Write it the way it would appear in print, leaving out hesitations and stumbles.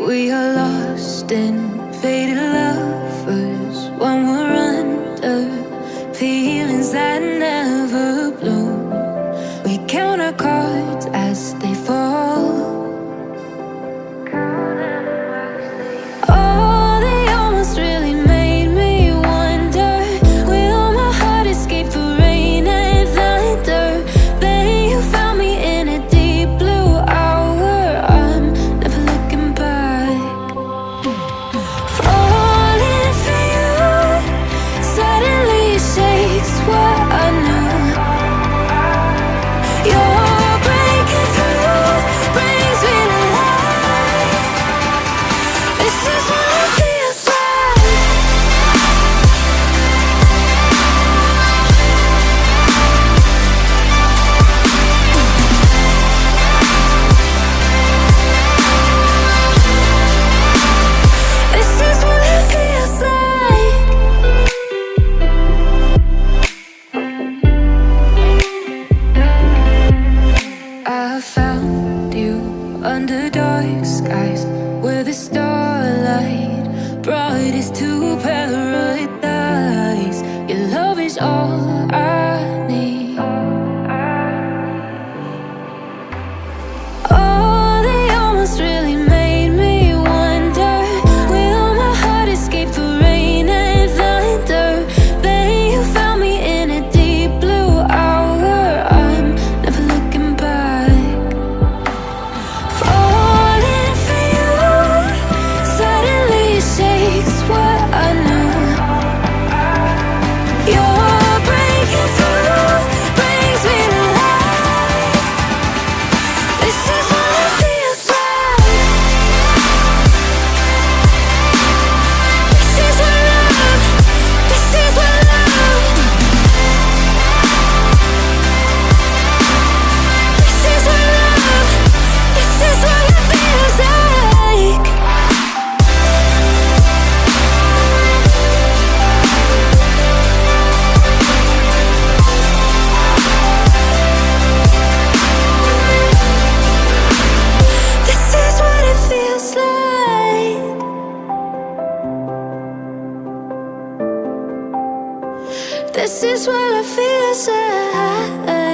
We are lost and faded lovers when we're under feelings that never bloom. We count our cards as they fall. Oh, they almost really made me wonder, will my heart escape the rain and thunder? Then you found me in a deep blue hour. I'm never looking back. Falling for you suddenly shakes what I knew. You're breaking through, brings me to life. This is what it feels like. This is what it feels like. I found you under dark skies where the starlight brought us to paradise. Your love is all I need. Oh, they almost really made me wonder, will my heart escape the rain and thunder? Then you found me in a deep blue hour. I'm never looking back. Falling for you suddenly shakes what I knew. You're breaking through, brings me to life. This is what it feels like. This is what love, this is what love. This is what love, this is what it feels like. This is what it feels like. This is what it feels like.